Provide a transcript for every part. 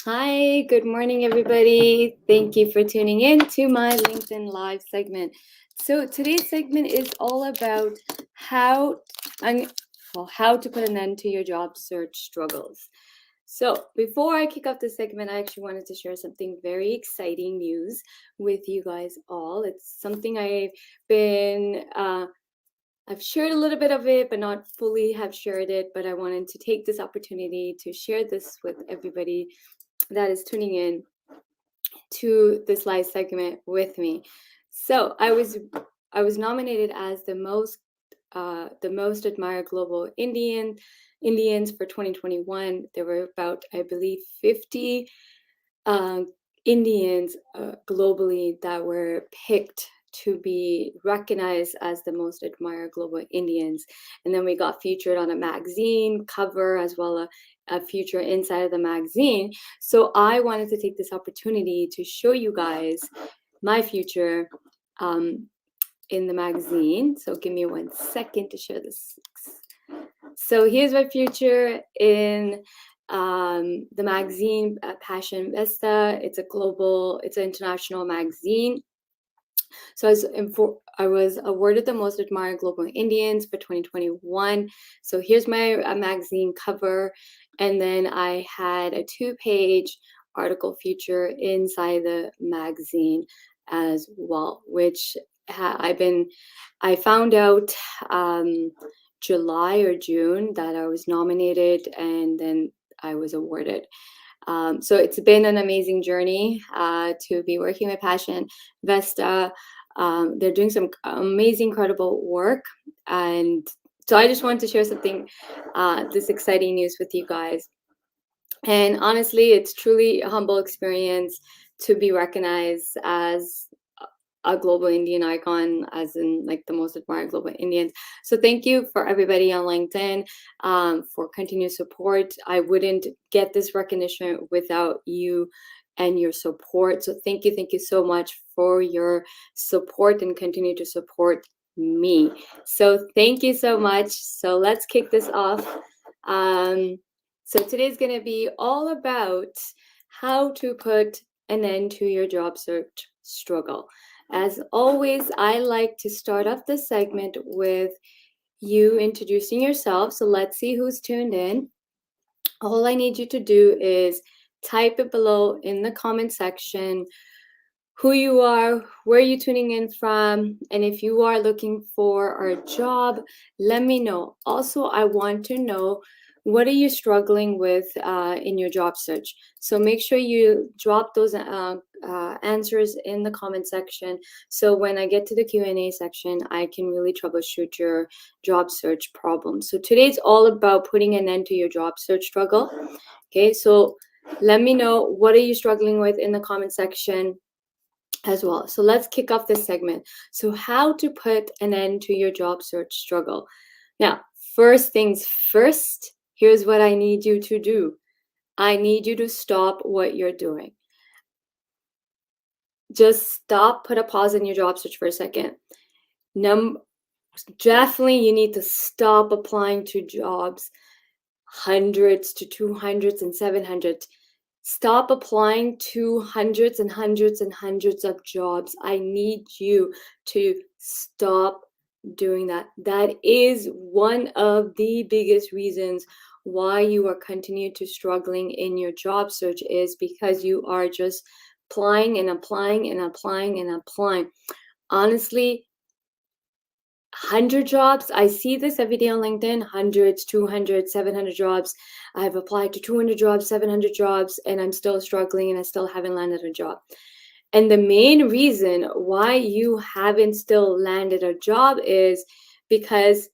Hi, good morning, everybody. Thank you for tuning in to my LinkedIn Live segment. So today's segment is all about how to put an end to your job search struggles. So before I kick off the segment, I actually wanted to share something very exciting news with you guys all. It's something I've shared a little bit of it, but not fully have shared it. But I wanted to take this opportunity to share this with everybody that is tuning in to this live segment with me. So I was nominated as the most admired global Indians for 2021. There were about, I believe, 50 Indians globally that were picked to be recognized as the most admired global Indians. And then we got featured on a magazine cover as well as a feature inside of the magazine. So I wanted to take this opportunity to show you guys my future in the magazine. So give me 1 second to share this. So here's my future in the magazine Passion Vesta. It's an international magazine. So I was awarded the most admired global Indians for 2021. So here's my magazine cover, and then I had a 2-page article feature inside the magazine as well, which I found out July or June that I was nominated, and then I was awarded. So it's been an amazing journey to be working with Passion Vesta. They're doing some amazing, incredible work. And so I just wanted to share something, this exciting news with you guys. And honestly, it's truly a humble experience to be recognized as a global Indian icon, as in like the most admired global Indians. So thank you for everybody on LinkedIn for continued support. I wouldn't get this recognition without you and your support. So thank you so much for your support and continue to support me. So thank you so much. So let's kick this off. So today's going to be all about how to put an end to your job search struggle. As always, I like to start off this segment with you introducing yourself. So let's see who's tuned in. All I need you to do is type it below in the comment section who you are, where you're tuning in from, and if you are looking for a job, let me know. Also, I want to know, what are you struggling with in your job search? So make sure you drop those answers in the comment section. So when I get to the Q&A section, I can really troubleshoot your job search problem. So today's all about putting an end to your job search struggle. Okay, so let me know, what are you struggling with in the comment section as well. So let's kick off this segment. So how to put an end to your job search struggle. Now, first things first, here's what I need you to do. I need you to stop what you're doing. Just stop, put a pause in your job search for a second. Definitely you need to stop applying to jobs, hundreds to 200s and 700s. Stop applying to hundreds and hundreds and hundreds of jobs. I need you to stop doing that. That is one of the biggest reasons why you are continuing to struggling in your job search, is because you are just applying and applying and applying and applying. Honestly, 100 jobs. I see this every day on LinkedIn, hundreds, 200, 700 jobs. I've applied to 200 jobs, 700 jobs, and I'm still struggling and I still haven't landed a job. And the main reason why you haven't still landed a job is because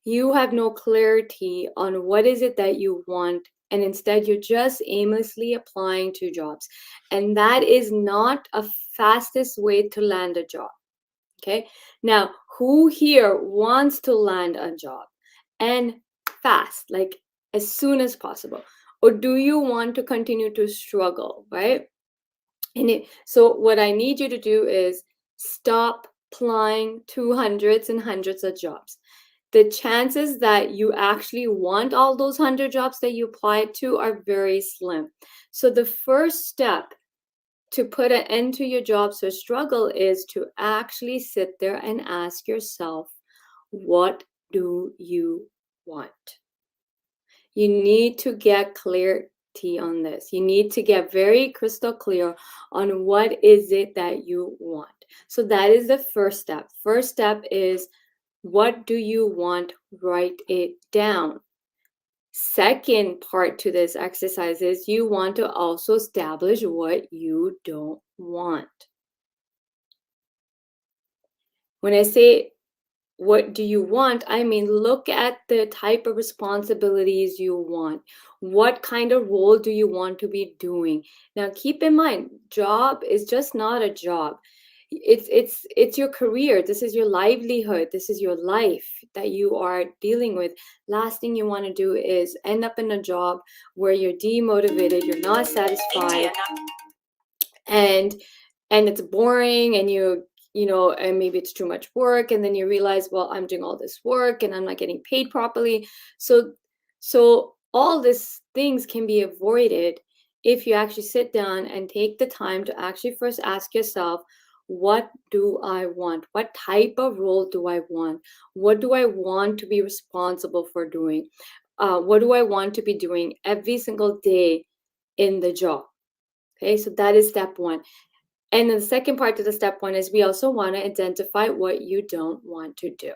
you have no clarity on what is it that you want. And instead, you're just aimlessly applying to jobs. And that is not a fastest way to land a job. Okay, now who here wants to land a job and fast, like as soon as possible? Or do you want to continue to struggle, right? So what I need you to do is stop applying to hundreds and hundreds of jobs. the chances that you actually want all those 100 jobs that you applied to are very slim. So the first step to put an end to your job search struggle is to actually sit there and ask yourself, what do you want? You need to get clarity on this. You need to get very crystal clear on what is it that you want. So that is the first step. First step is, what do you want? Write it down. Second part to this exercise is you want to also establish what you don't want. When I say what do you want, I mean, look at the type of responsibilities you want. What kind of role do you want to be doing? Now, keep in mind, job is just not a job. It's your career. This is your livelihood. This is your life that you are dealing with. Last thing you want to do is end up in a job where you're demotivated, you're not satisfied, and it's boring, and and maybe it's too much work, and then you realize, well, I'm doing all this work and I'm not getting paid properly. So all these things can be avoided if you actually sit down and take the time to actually first ask yourself, what do I want? What type of role do I want? What do I want to be responsible for doing? What do I want to be doing every single day in the job? Okay, so that is step one. And then the second part to the step one is we also want to identify what you don't want to do.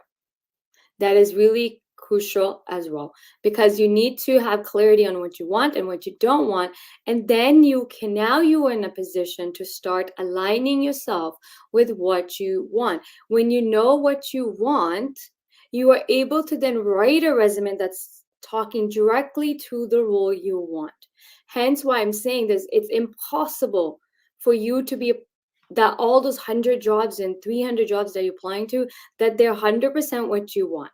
That is really crucial as well, because you need to have clarity on what you want and what you don't want. And then you are in a position to start aligning yourself with what you want. When you know what you want, you are able to then write a resume that's talking directly to the role you want. Hence why I'm saying this, it's impossible for you to be that all those 100 jobs and 300 jobs that you're applying to, that they're 100% what you want,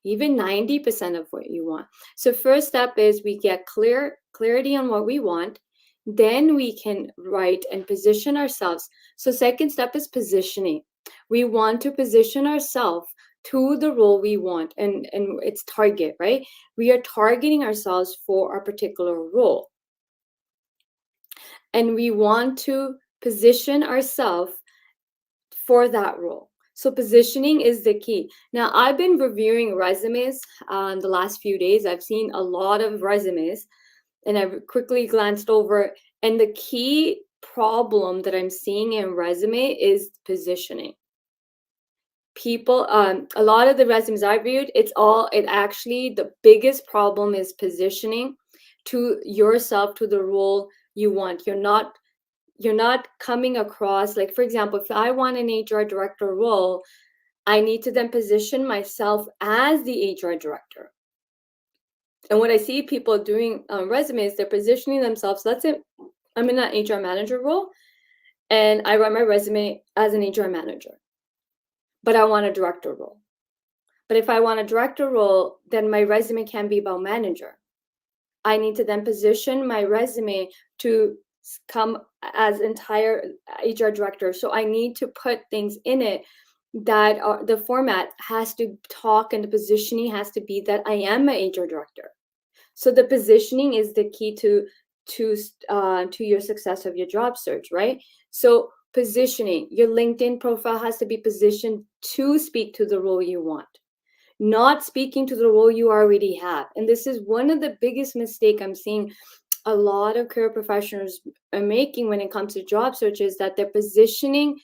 even 90% of what you want. So first step is we get clarity on what we want. Then we can write and position ourselves. So second step is positioning. We want to position ourselves to the role we want, and it's target, right? We are targeting ourselves for a particular role. And we want to position ourselves for that role. So positioning is the key. Now, I've been reviewing resumes the last few days. I've seen a lot of resumes, and I've quickly glanced over. And the key problem that I'm seeing in resume is positioning. People, a lot of the resumes I viewed, the biggest problem is positioning to yourself to the role you want. You're not coming across, like, for example, if I want an HR director role, I need to then position myself as the HR director. And what I see people doing resumes, they're positioning themselves. Let's say I'm in an HR manager role and I write my resume as an HR manager, but I want a director role. But if I want a director role, then my resume can be about manager. I need to then position my resume to come as entire HR director. So I need to put things in it that are, the format has to talk, and the positioning has to be that I am an HR director. So the positioning is the key to your success of your job search, right? So positioning, your LinkedIn profile has to be positioned to speak to the role you want, not speaking to the role you already have. And this is one of the biggest mistake I'm seeing a lot of career professionals are making when it comes to job searches, that their positioning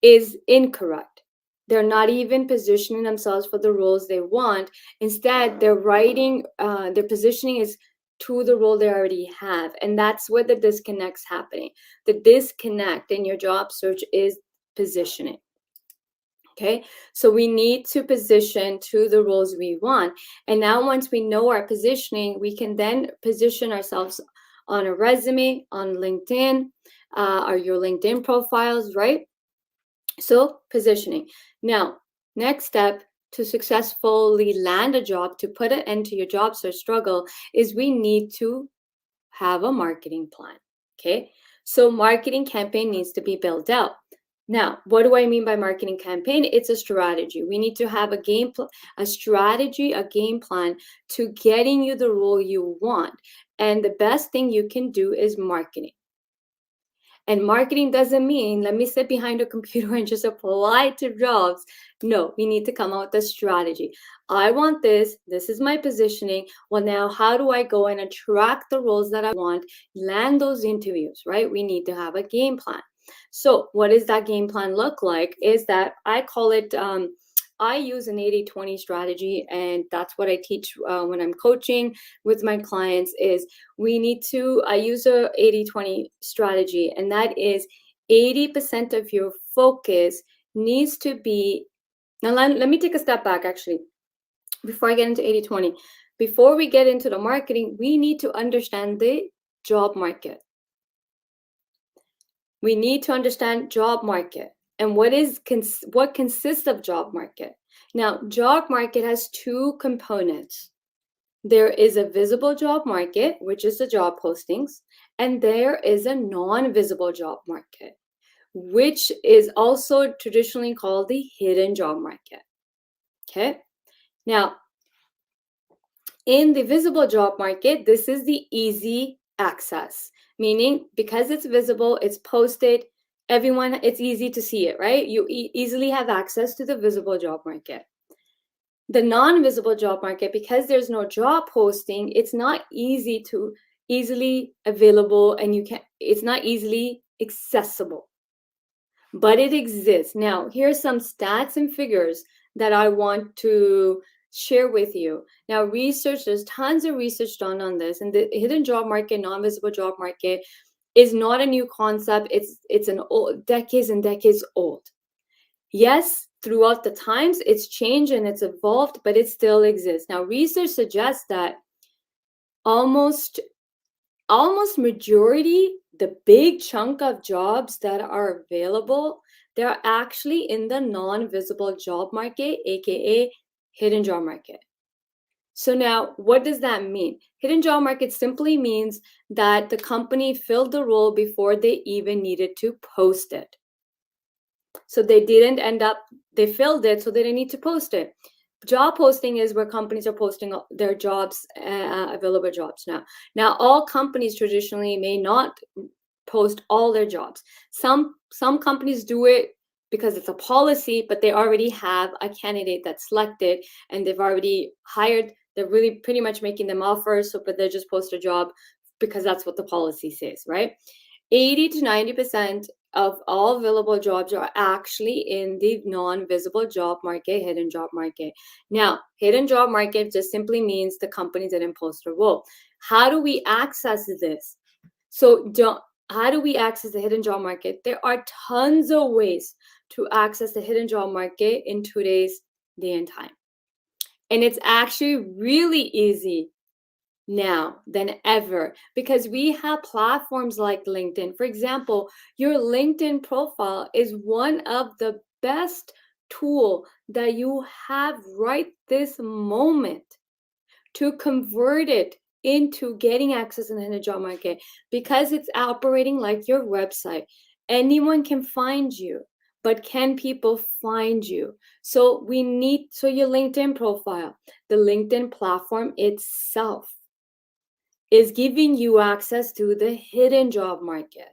is incorrect. They're not even positioning themselves for the roles they want. Instead, they're writing, their positioning is to the role they already have. And that's where the disconnect's happening. The disconnect in your job search is positioning. Okay, so we need to position to the roles we want. And now once we know our positioning, we can then position ourselves on a resume, on LinkedIn, or your LinkedIn profiles, right? So positioning. Now, next step to successfully land a job, to put an end to your job search struggle, is we need to have a marketing plan. Okay, so marketing campaign needs to be built out. Now, what do I mean by marketing campaign? It's a strategy. We need to have a strategy, a game plan to getting you the role you want. And the best thing you can do is marketing. And marketing doesn't mean let me sit behind a computer and just apply to jobs. No, we need to come out with a strategy. I want this. This is my positioning. Well, now how do I go and attract the roles that I want, land those interviews, right? We need to have a game plan. So, what does that game plan look like? Is that I call it, I use an 80-20 strategy, and that's what I teach when I'm coaching with my clients is I use a 80-20 strategy, and that is 80% of your focus needs to be, now let me take a step back actually, before I get into 80-20. Before we get into the marketing, we need to understand the job market. We need to understand job market and what consists of job market. Now, job market has two components. There is a visible job market, which is the job postings, and there is a non-visible job market, which is also traditionally called the hidden job market. Okay. Now, in the visible job market, this is the easy access, meaning because it's visible, it's posted, it's easy to see it, right? You easily have access to the visible job market. The non-visible job market, because there's no job posting, it's not easily available, and it's not easily accessible, but it exists. Now, here's some stats and figures that I want to share with you. Now, there's tons of research done on this, and the hidden job market, non-visible job market is not a new concept. It's an old, decades and decades old. Yes, throughout the times, it's changed and it's evolved, but it still exists. Now, research suggests that almost majority, the big chunk of jobs that are available, they're actually in the non-visible job market, aka hidden job market. So now, what does that mean? Hidden job market simply means that the company filled the role before they even needed to post it. So they filled it, so they didn't need to post it. Job posting is where companies are posting their jobs, available jobs now. Now, all companies traditionally may not post all their jobs. Some companies do it because it's a policy, but they already have a candidate that's selected and they've already hired. They're really pretty much making them offers, but they just post a job because that's what the policy says, right? 80 to 90% of all available jobs are actually in the non-visible job market, hidden job market. Now, hidden job market just simply means the company didn't post a role. How do we access this? How do we access the hidden job market? There are tons of ways to access the hidden job market in today's day and time. And it's actually really easy now than ever because we have platforms like LinkedIn. For example, your LinkedIn profile is one of the best tool that you have right this moment to convert it into getting access in the hidden job market because it's operating like your website. Anyone can find you, but can people find you? So your LinkedIn profile, the LinkedIn platform itself is giving you access to the hidden job market.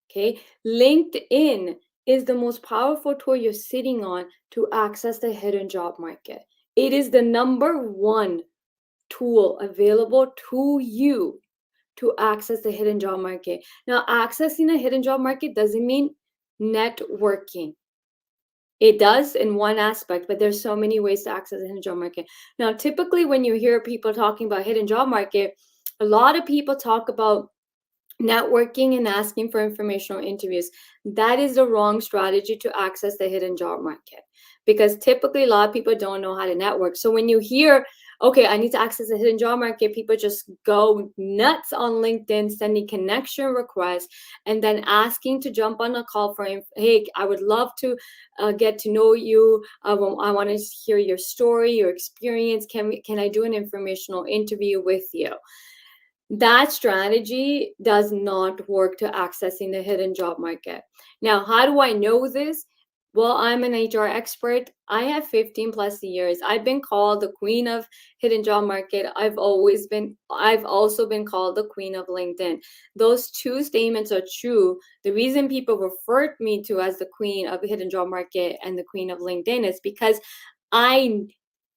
Okay, LinkedIn is the most powerful tool you're sitting on to access the hidden job market. It is the number one tool available to you to access the hidden job market. Now, accessing the hidden job market doesn't mean networking. It does in one aspect, but there's so many ways to access the hidden job market. Now, typically when you hear people talking about hidden job market, a lot of people talk about networking and asking for informational interviews. That is the wrong strategy to access the hidden job market because typically a lot of people don't know how to network. So when you hear, okay, I need to access the hidden job market, people just go nuts on LinkedIn, sending connection requests and then asking to jump on a call for, hey, I would love to get to know you. I want to hear your story, your experience. Can I do an informational interview with you? That strategy does not work to accessing the hidden job market. Now, how do I know this? Well, I'm an HR expert. I have 15 plus years. I've been called the queen of hidden job market. I've also been called the queen of LinkedIn. Those two statements are true. The reason people refer me to as the queen of the hidden job market and the queen of LinkedIn is because I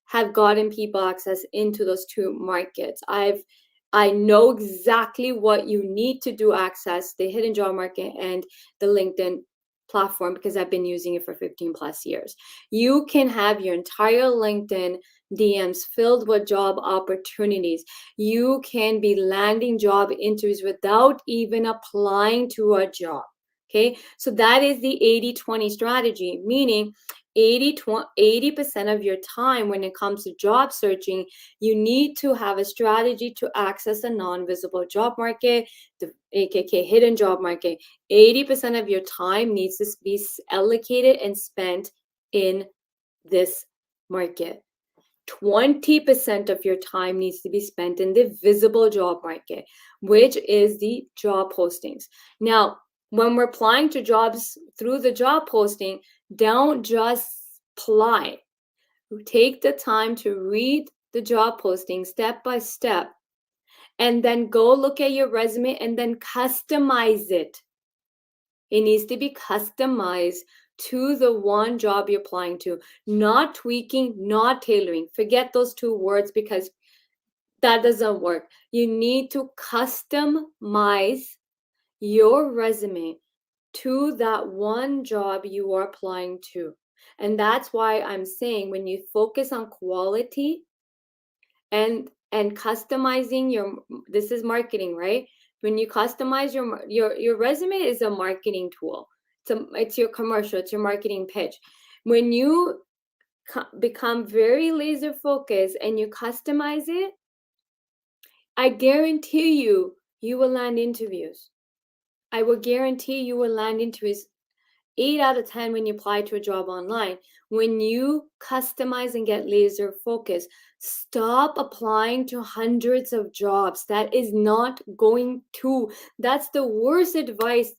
have gotten people access into those two markets. I know exactly what you need to do access the hidden job market and the LinkedIn platform because I've been using it for 15 plus years. You can have your entire LinkedIn DMs filled with job opportunities. You can be landing job interviews without even applying to a job. Okay, so that is the 80-20 strategy, meaning 80% of your time when it comes to job searching, you need to have a strategy to access the non-visible job market, the AKA hidden job market. 80% of your time needs to be allocated and spent in this market. 20% of your time needs to be spent in the visible job market, which is the job postings. Now, when we're applying to jobs through the job posting, don't just apply. Take the time to read the job posting step by step, and then go look at your resume and then customize it. It needs to be customized to the one job you're applying to, not tweaking, not tailoring. Forget those two words because that doesn't work. You need to customize your resume to that one job you are applying to. And that's why I'm saying when you focus on quality and customizing your, this is marketing, right? When you customize your resume is a marketing tool. It's your commercial, it's your marketing pitch. When you become very laser focused and you customize it, I guarantee you will land interviews. I will guarantee you will land interviews 8 out of 10 when you apply to a job online. When you customize and get laser focused, stop applying to hundreds of jobs. That is not going to, that's the worst advice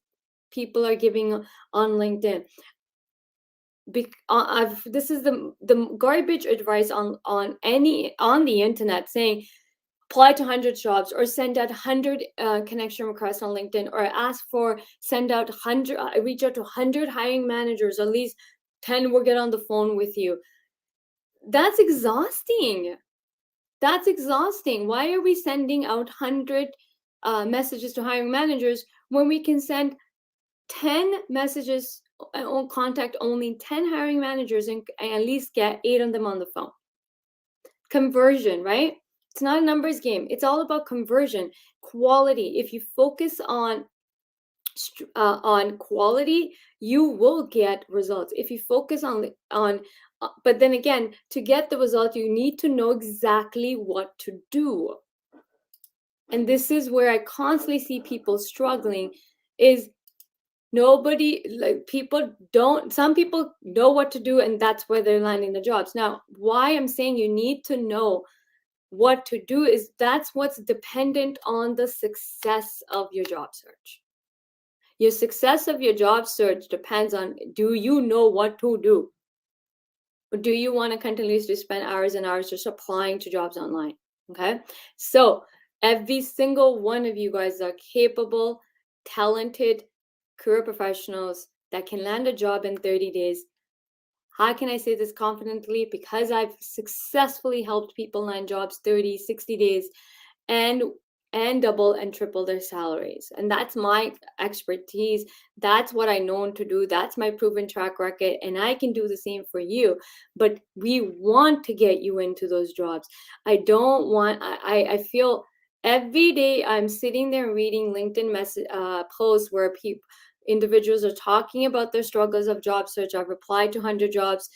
people are giving on LinkedIn. This is the garbage advice on the internet, saying apply to 100 jobs or send out 100 connection requests on LinkedIn, or reach out to 100 hiring managers, at least 10 will get on the phone with you. That's exhausting. That's exhausting. Why are we sending out 100 messages to hiring managers when we can send 10 messages or contact only 10 hiring managers and at least get 8 of them on the phone? Conversion, right? It's not a numbers game. It's all about conversion, quality. If you focus on quality, you will get results. If you focus but then again, to get the result, you need to know exactly what to do. And this is where I constantly see people struggling, is some people know what to do, and that's where they're landing the jobs. Now, why I'm saying you need to know what to do is that's what's dependent on the success of your job search. Your success of your job search depends on, do you know what to do? Or do you want to continuously spend hours and hours just applying to jobs online? Okay. So every single one of you guys are capable, talented career professionals that can land a job in 30 days. How can I say this confidently? Because I've successfully helped people land jobs 30, 60 days and double and triple their salaries. And that's my expertise. That's what I know to do. That's my proven track record. And I can do the same for you. But we want to get you into those jobs. I feel every day I'm sitting there reading LinkedIn posts where individuals are talking about their struggles of job search. I've applied to 100 jobs.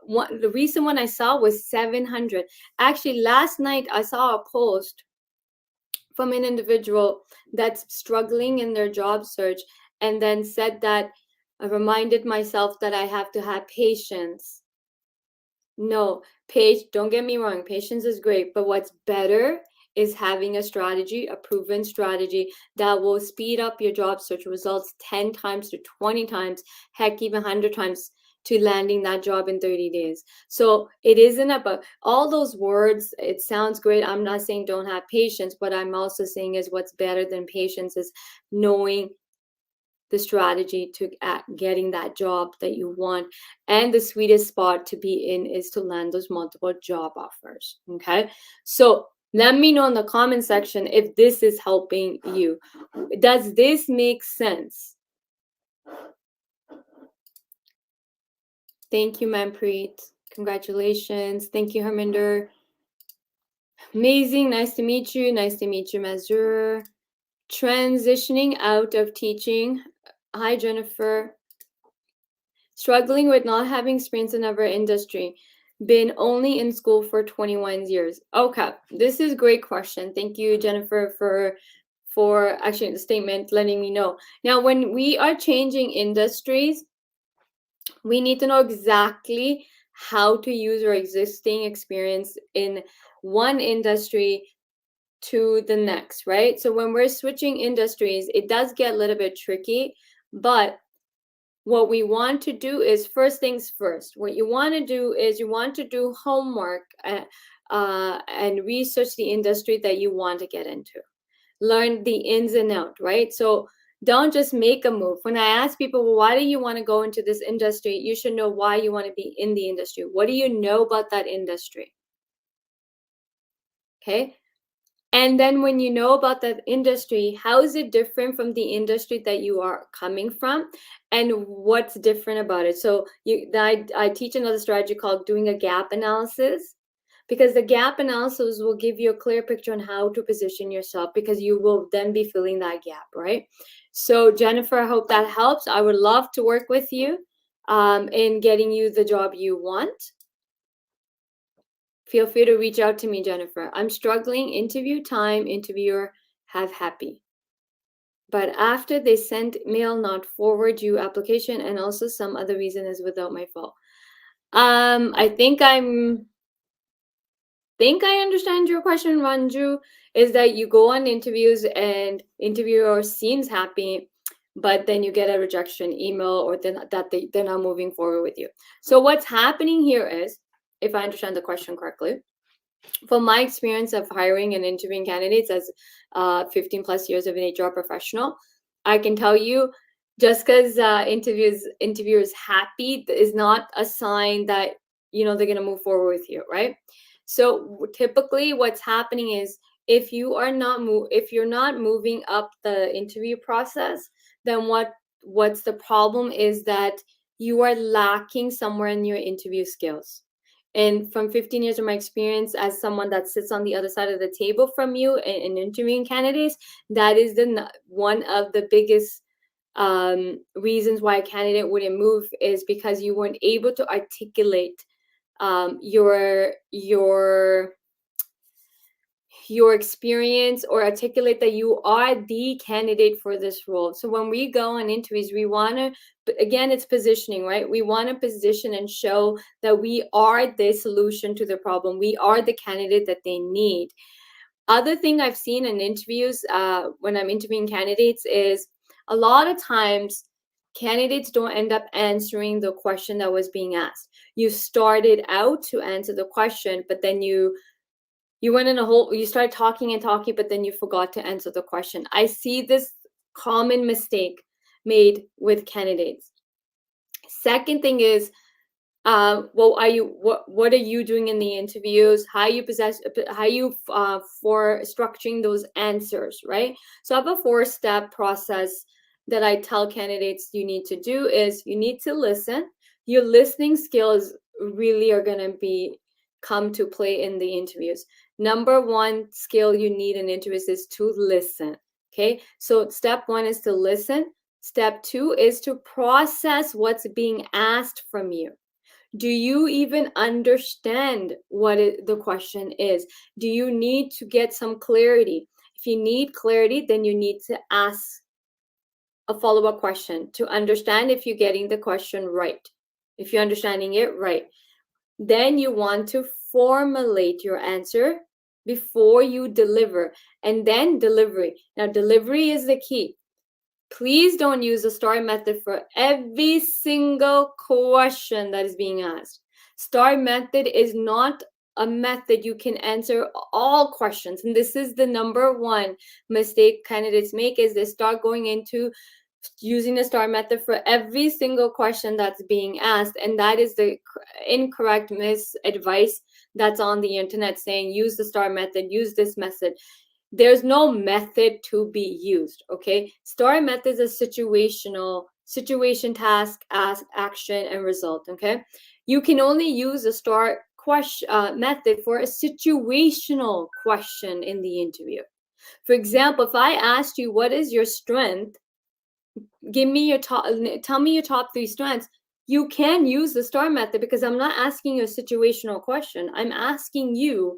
The recent one I saw was 700. Actually, last night I saw a post from an individual that's struggling in their job search, and then said that I reminded myself that I have to have patience. No, don't get me wrong, patience is great, but what's better is having a strategy, a proven strategy that will speed up your job search results 10 times to 20 times, heck, even 100 times to landing that job in 30 days. So it isn't about all those words. It sounds great. I'm not saying don't have patience. What I'm also saying is what's better than patience is knowing the strategy to getting that job that you want. And the sweetest spot to be in is to land those multiple job offers. Okay. So let me know in the comment section if this is helping you. Does this make sense? Thank you, Manpreet. Congratulations. Thank you, Harminder. Amazing. Nice to meet you. Nice to meet you, Mazur. Transitioning out of teaching. Hi, Jennifer. Struggling with not having experience in our industry. Been only in school for 21 years. Okay, this is a great question. Thank you, Jennifer, for actually the statement letting me know. Now, when we are changing industries, we need to know exactly how to use our existing experience in one industry to the next, right? So when we're switching industries, it does get a little bit tricky, but what we want to do is first things first. What you want to do is you want to do homework and research the industry that you want to get into. Learn the ins and out, right? So don't just make a move. When I ask people, well, why do you want to go into this industry? You should know why you want to be in the industry. What do you know about that industry? Okay. And then when you know about that industry, how is it different from the industry that you are coming from? And what's different about it? So I teach another strategy called doing a gap analysis, because the gap analysis will give you a clear picture on how to position yourself, because you will then be filling that gap, right? So Jennifer, I hope that helps. I would love to work with you in getting you the job you want. Feel free to reach out to me, Jennifer. I'm struggling. Interview time, interviewer, have happy. But after they sent mail, not forward you application, and also some other reason is without my fault. I think I understand your question, Ranju, is that you go on interviews and interviewer seems happy, but then you get a rejection email or that they're not moving forward with you. So what's happening here is, if I understand the question correctly, from my experience of hiring and interviewing candidates as 15 plus years of an HR professional, I can tell you just because interviewers happy is not a sign that they're going to move forward with you, right? So typically what's happening is if you're not moving up the interview process, then what's the problem is that you are lacking somewhere in your interview skills. And from 15 years of my experience as someone that sits on the other side of the table from you in interviewing candidates, that is one of the biggest reasons why a candidate wouldn't move, is because you weren't able to articulate your experience, or articulate that you are the candidate for this role. So when we go on interviews, we want to, again, it's positioning, right? We want to position and show that we are the solution to the problem. We are the candidate that they need. Other thing I've seen in interviews when I'm interviewing candidates is a lot of times candidates don't end up answering the question that was being asked. You started out to answer the question, but then you went in you started talking and talking, but then you forgot to answer the question. I see this common mistake made with candidates. Second thing is, what are you doing in the interviews? How you for structuring those answers, right? So I have a 4-step process that I tell candidates you need to do is you need to listen. Your listening skills really are going to come to play in the interviews. Number 1 skill you need in interviews is to listen. Okay, so step 1 is to listen. Step 2 is to process what's being asked from you. Do you even understand what the question is? Do you need to get some clarity? If you need clarity, then you need to ask a follow-up question to understand if you're getting the question right, if you're understanding it right. Then you want to formulate your answer before you deliver, and then delivery. Now, delivery is the key. Please don't use the STAR method for every single question that is being asked. STAR method is not a method you can answer all questions. And this is the number one mistake candidates make, is they start going into using the STAR method for every single question that's being asked. And that is the incorrect misadvice that's on the internet, saying use the STAR method, use this method. There's no method to be used. Okay, STAR method is a situation, task, action, and result. Okay, you can only use a STAR method for a situational question in the interview. For example, if I asked you what is your strength, tell me your top 3 strengths, you can use the STAR method, because I'm not asking you a situational question. I'm asking you,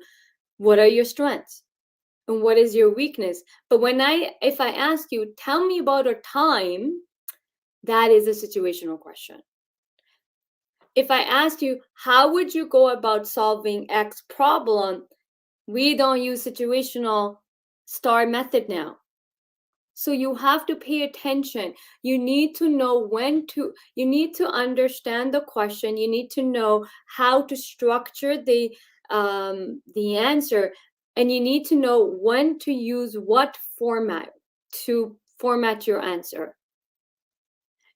what are your strengths and what is your weakness? But if I ask you, tell me about a time, that is a situational question. If I asked you, how would you go about solving X problem, we don't use situational STAR method now. So you have to pay attention. You need to know you need to understand the question. You need to know how to structure the answer, and you need to know when to use what format to format your answer.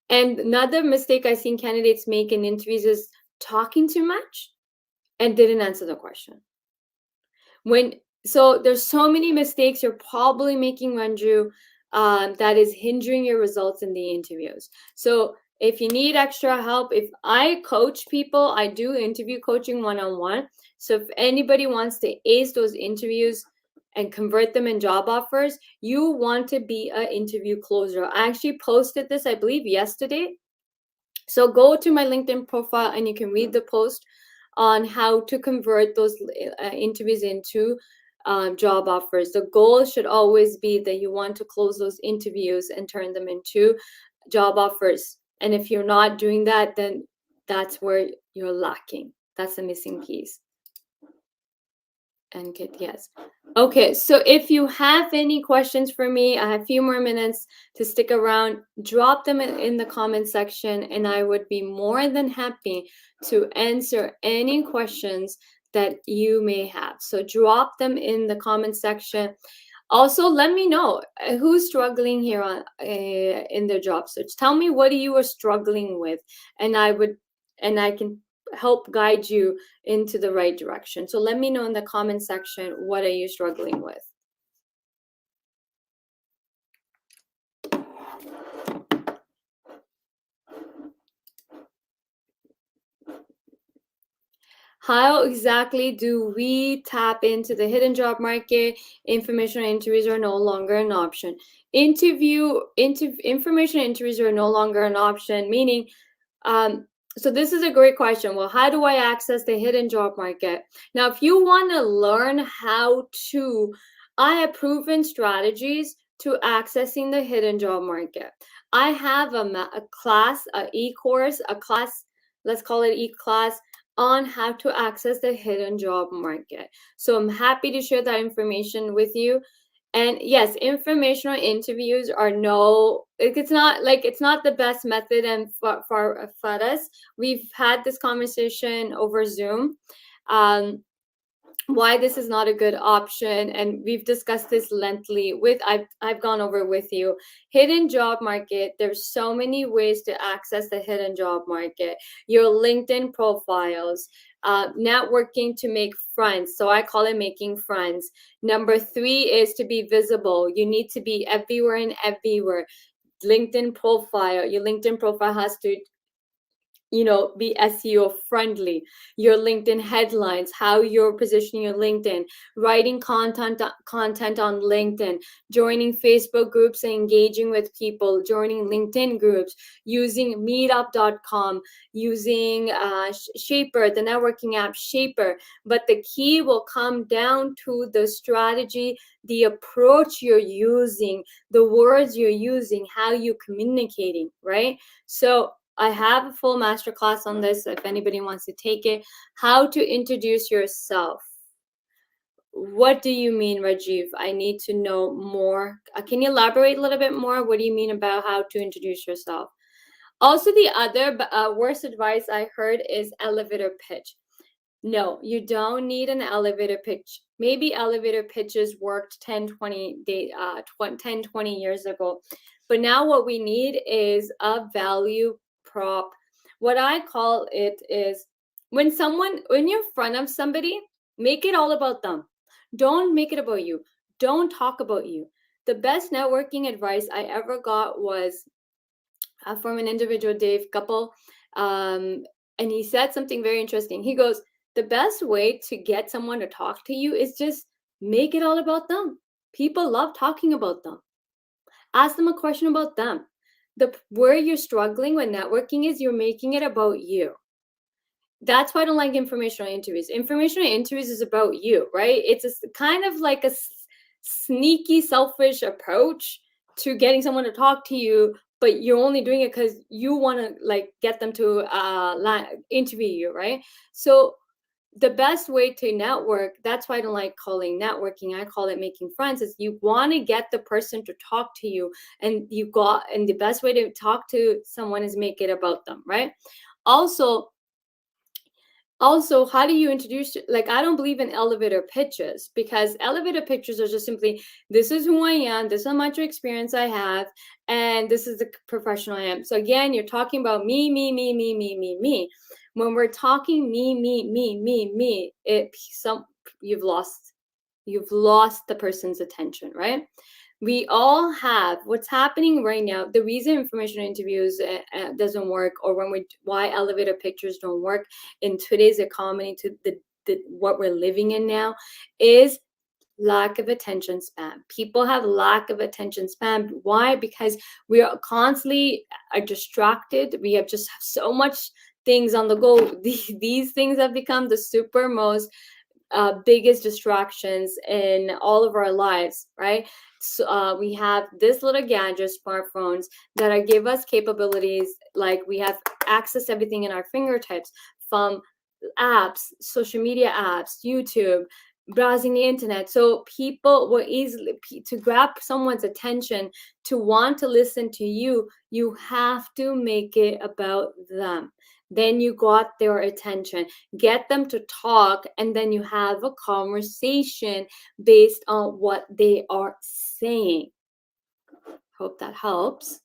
And another mistake I've seen candidates make in interviews is talking too much and didn't answer the question. So there's so many mistakes you're probably making, Ranju, that is hindering your results in the interviews. So if you need extra help, if I coach people, I do interview coaching one-on-one. So if anybody wants to ace those interviews and convert them in job offers, you want to be an interview closer. I actually posted this, I believe, yesterday. So go to my LinkedIn profile and you can read the post on how to convert those interviews into job offers. The goal should always be that you want to close those interviews and turn them into job offers. And if you're not doing that, then that's where you're lacking. That's the missing piece. And Kit, yes. Okay, so if you have any questions for me, I have a few more minutes to stick around. Drop them in the comment section, and I would be more than happy to answer any questions that you may have. So drop them in the comment section. Also, let me know who's struggling here in their job search. Tell me what you are struggling with, and I can help guide you into the right direction. So let me know in the comment section, what are you struggling with? How exactly do we tap into the hidden job market? Information interviews are no longer an option. Information interviews are no longer an option, meaning, so this is a great question. Well, how do I access the hidden job market? Now, if you want to learn I have proven strategies to accessing the hidden job market. I have a class, let's call it e-class, on how to access the hidden job market. So I'm happy to share that information with you. And yes, informational interviews are it's not the best method. And for us, we've had this conversation over Zoom, why this is not a good option, and we've discussed this lengthily I've gone over with you. Hidden job market, there's so many ways to access the hidden job market. Your LinkedIn profiles, networking to make friends. So I call it making friends. Number 3 is to be visible. You need to be everywhere and everywhere. LinkedIn profile, your LinkedIn profile has to be SEO friendly. Your LinkedIn headlines, how you're positioning your LinkedIn, writing content on LinkedIn, joining Facebook groups and engaging with people, joining LinkedIn groups, using meetup.com, using Shaper, the networking app Shaper. But the key will come down to the strategy, the approach you're using, the words you're using, how you're communicating, right? So I have a full masterclass on this if anybody wants to take it. How to introduce yourself. What do you mean, Rajiv? I need to know more. Can you elaborate a little bit more? What do you mean about how to introduce yourself? Also, the other worst advice I heard is elevator pitch. No, you don't need an elevator pitch. Maybe elevator pitches worked 10, 10, 20 years ago. But now what we need is a value prop. What I call it is when you're in front of somebody, make it all about them. Don't make it about you. Don't talk about you. The best networking advice I ever got was from an individual, Dave Couple. And he said something very interesting. He goes, the best way to get someone to talk to you is just make it all about them. People love talking about them. Ask them a question about them. Where you're struggling with networking is you're making it about you. That's why I don't like informational interviews. Informational interviews is about you, right? It's kind of like a sneaky, selfish approach to getting someone to talk to you, but you're only doing it because you want to like get them to interview you, right? So the best way to network, that's why I don't like calling networking, I call it making friends, is you want to get the person to talk to you, and the best way to talk to someone is make it about them, right? Also, how do you introduce, like, I don't believe in elevator pitches, because elevator pitches are just simply, this is who I am, this is how much experience I have, and this is the professional I am. So again, you're talking about me, me, me, me, me, me, me. When we're talking me, me, me, me, me, you've lost the person's attention, right? We all have what's happening right now. The reason information interviews doesn't work, or why elevator pictures don't work in today's economy, to what we're living in now, is lack of attention span. People have lack of attention span. Why? Because we are constantly distracted. We have so much things on the go. These things have become the super most biggest distractions in all of our lives, right? So we have this little gadget, smartphones, that give us capabilities, like we have access to everything in our fingertips, from apps, social media apps, YouTube, browsing the internet. So people will easily, to grab someone's attention, to want to listen to you, you have to make it about them. Then you got their attention, get them to talk, and then you have a conversation based on what they are saying. Hope that helps.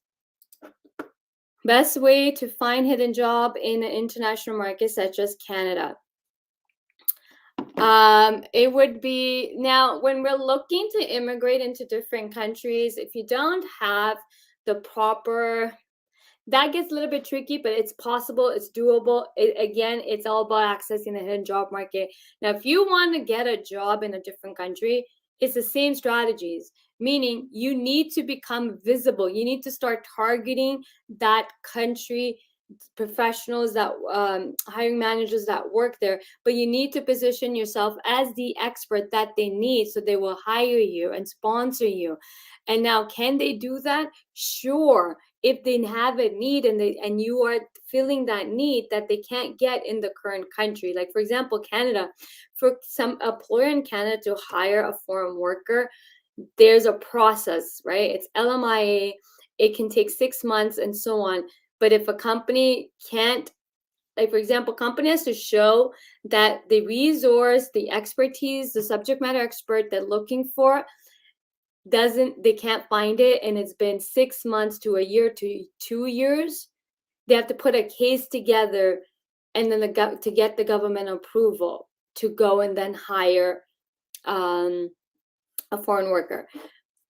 Best way to find hidden job in an international market such as Canada. It would be, now when we're looking to immigrate into different countries, if you don't have the proper, that gets a little bit tricky, but it's possible, it's doable. Again, it's all about accessing the hidden job market. Now, if you want to get a job in a different country, it's the same strategies, meaning you need to become visible. You need to start targeting that country, professionals, that hiring managers that work there, but you need to position yourself as the expert that they need, so they will hire you and sponsor you. And now, can they do that? Sure, if they have a need, and you are filling that need that they can't get in the current country. Like, for example, Canada, for some employer in Canada to hire a foreign worker, there's a process, right? It's LMIA, it can take 6 months and so on. But if a company can't, like, for example, company has to show that the resource, the expertise, the subject matter expert they're looking for, they can't find it, and it's been 6 months to a year to 2 years, they have to put a case together, and then to get the government approval to go and then hire a foreign worker.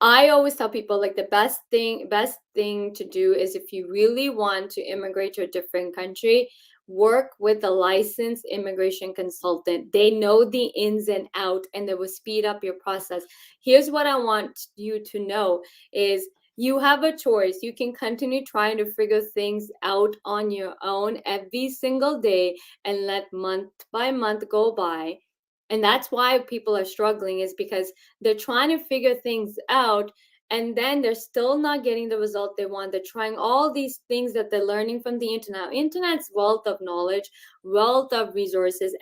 I always tell people, like, the best thing to do is, if you really want to immigrate to a different country, work with a licensed immigration consultant. They know the ins and out, and they will speed up your process. Here's what I want you to know is, you have a choice. You can continue trying to figure things out on your own every single day and let month by month go by. And that's why people are struggling, is because they're trying to figure things out, and then they're still not getting the result they want. They're trying all these things that they're learning from the internet. Internet's wealth of knowledge, wealth of resources.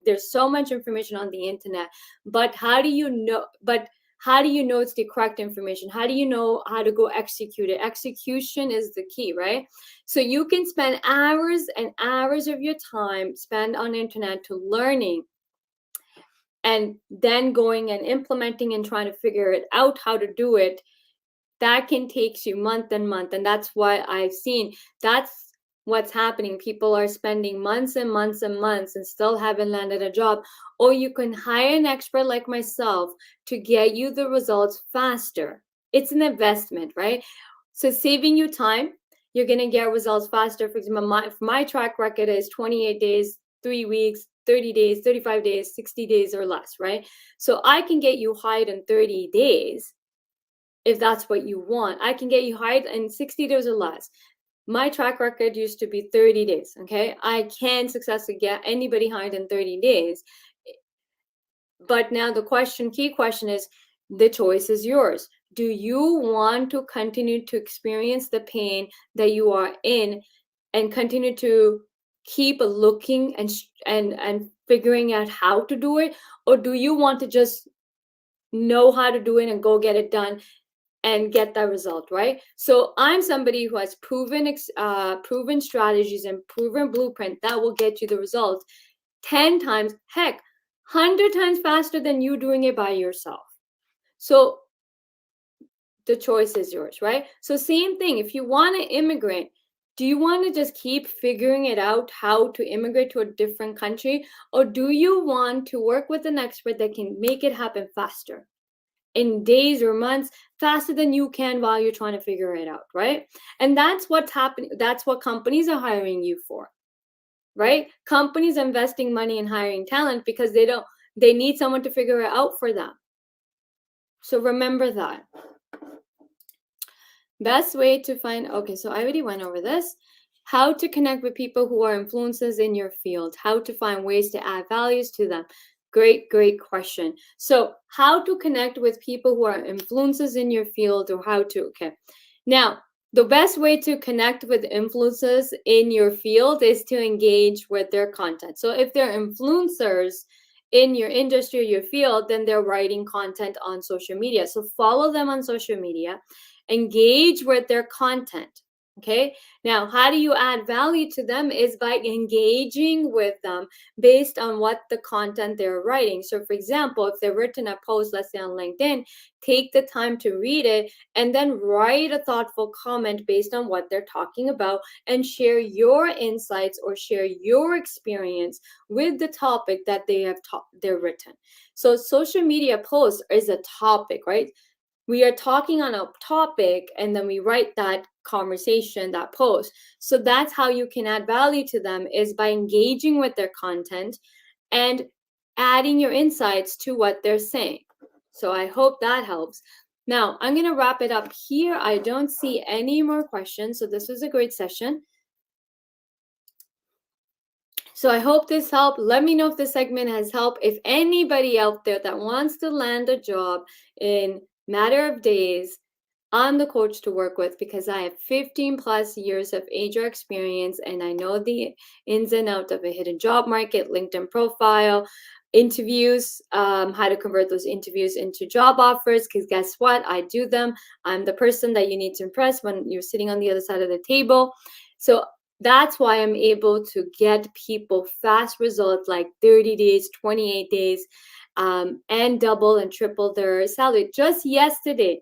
There's so much information on the internet, but how do you know? It's the correct information? How do you know how to go execute it? Execution is the key, right? So you can spend hours and hours of your time spent on internet to learning, and then going and implementing and trying to figure it out how to do it. That can take you month and month. And that's what I've seen. That's what's happening. People are spending months and months and months and still haven't landed a job. Or you can hire an expert like myself to get you the results faster. It's an investment, right? So saving you time, you're going to get results faster. For example, my track record is 28 days, 3 weeks, 30 days, 35 days, 60 days or less, right? So I can get you hired in 30 days. If that's what you want, I can get you hired in 60 days or less. My track record used to be 30 days. Okay. I can successfully get anybody hired in 30 days. But now the key question is, the choice is yours. Do you want to continue to experience the pain that you are in and continue to keep looking and figuring out how to do it? Or do you want to just know how to do it and go get it done and get that result, right? So I'm somebody who has proven strategies and proven blueprint that will get you the results 10 times, heck, 100 times faster than you doing it by yourself. So the choice is yours, right? So same thing, if you want to immigrate, do you want to just keep figuring it out how to immigrate to a different country? Or do you want to work with an expert that can make it happen faster? In days or months, faster than you can while you're trying to figure it out, right? And that's what's happening. That's what companies are hiring you for, right? Companies are investing money in hiring talent because they need someone to figure it out for them. So remember that. Best way to find, okay, so I already went over this. How to connect with people who are influencers in your field, how to find ways to add values to them. Great question. So how to connect with people who are influencers in your field, or how to, okay. Now, the best way to connect with influencers in your field is to engage with their content. So if they're influencers in your industry or your field, then they're writing content on social media. So follow them on social media, engage with their content. Okay, now how do you add value to them is by engaging with them based on what the content they're writing. So for example, if they've written a post, let's say on LinkedIn, take the time to read it and then write a thoughtful comment based on what they're talking about, and share your insights or share your experience with the topic that they're written. So social media posts is a topic, right? We are talking on a topic and then we write that conversation, that post. So that's how you can add value to them, is by engaging with their content and adding your insights to what they're saying. So I hope that helps. Now I'm going to wrap it up here. I don't see any more questions. So this was a great session. So I hope this helped. Let me know if this segment has helped. If anybody out there that wants to land a job in matter of days, I'm the coach to work with, because I have 15 plus years of HR experience and I know the ins and outs of a hidden job market, LinkedIn profile, interviews, how to convert those interviews into job offers, because guess what? I do them. I'm the person that you need to impress when you're sitting on the other side of the table. So that's why I'm able to get people fast results like 30 days, 28 days, and double and triple their salary. Just yesterday,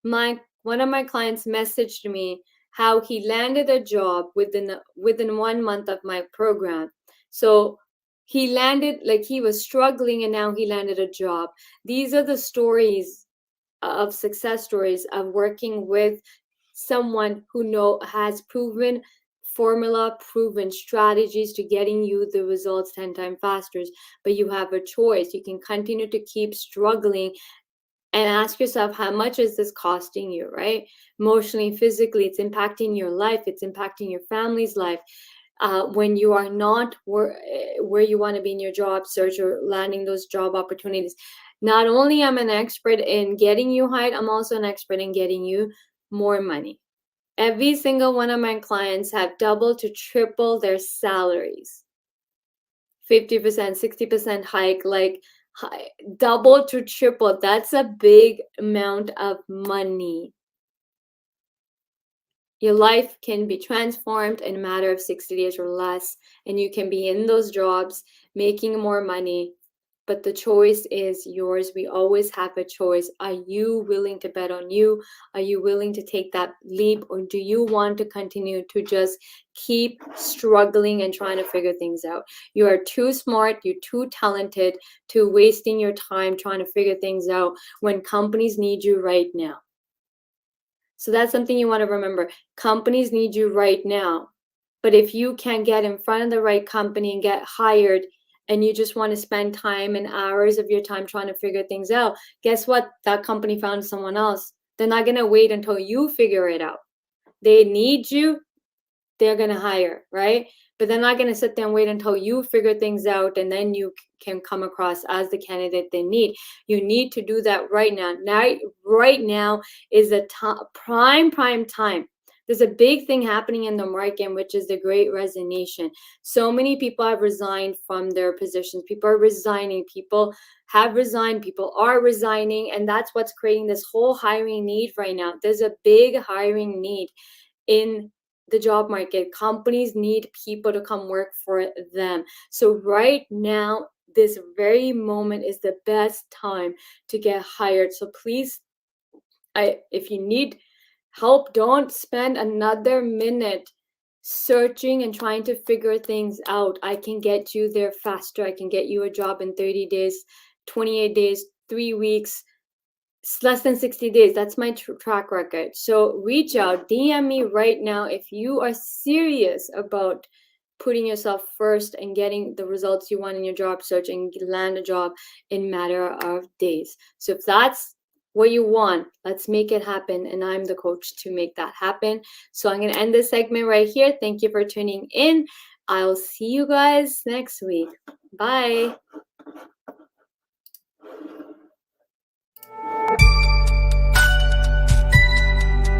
one of my clients messaged me how he landed a job within 1 month of my program. So he landed, like, he was struggling and now he landed a job. These are the stories of success stories of working with someone who has proven formula, proven strategies to getting you the results 10 times faster. But you have a choice. You can continue to keep struggling and ask yourself, how much is this costing you, right? Emotionally, physically, it's impacting your life. It's impacting your family's life. When you are not where you want to be in your job search or landing those job opportunities. Not only am I an expert in getting you hired, I'm also an expert in getting you more money. Every single one of my clients have doubled to triple their salaries. 50%, 60% hike, like double to triple. That's a big amount of money. Your life can be transformed in a matter of 60 days or less, and you can be in those jobs making more money. But the choice is yours. We always have a choice. Are you willing to bet on you? Are you willing to take that leap? Or do you want to continue to just keep struggling and trying to figure things out? You are too smart, you're too talented to wasting your time trying to figure things out when companies need you right now. So that's something you want to remember. Companies need you right now. But if you can't get in front of the right company and get hired, and you just want to spend time and hours of your time trying to figure things out, guess what? That company found someone else. They're not going to wait until you figure it out. They need you, they're going to hire, right? But they're not going to sit there and wait until you figure things out and then you can come across as the candidate they need. You need to do that right now. Right now is a prime time. There's a big thing happening in the market, which is the great resignation. So many people have resigned from their positions. People are resigning. People have resigned. People are resigning. And that's what's creating this whole hiring need right now. There's a big hiring need in the job market. Companies need people to come work for them. So right now, this very moment is the best time to get hired. So please, if you need help, don't spend another minute searching and trying to figure things out. I can get you there faster. I can get you a job in 30 days, 28 days, 3 weeks. It's less than 60 days. That's my track record. So reach out, DM me right now if you are serious about putting yourself first and getting the results you want in your job search and land a job in matter of days. So if that's what you want, let's make it happen. And I'm the coach to make that happen. So I'm going to end this segment right here. Thank you for tuning in. I'll see you guys next week. Bye.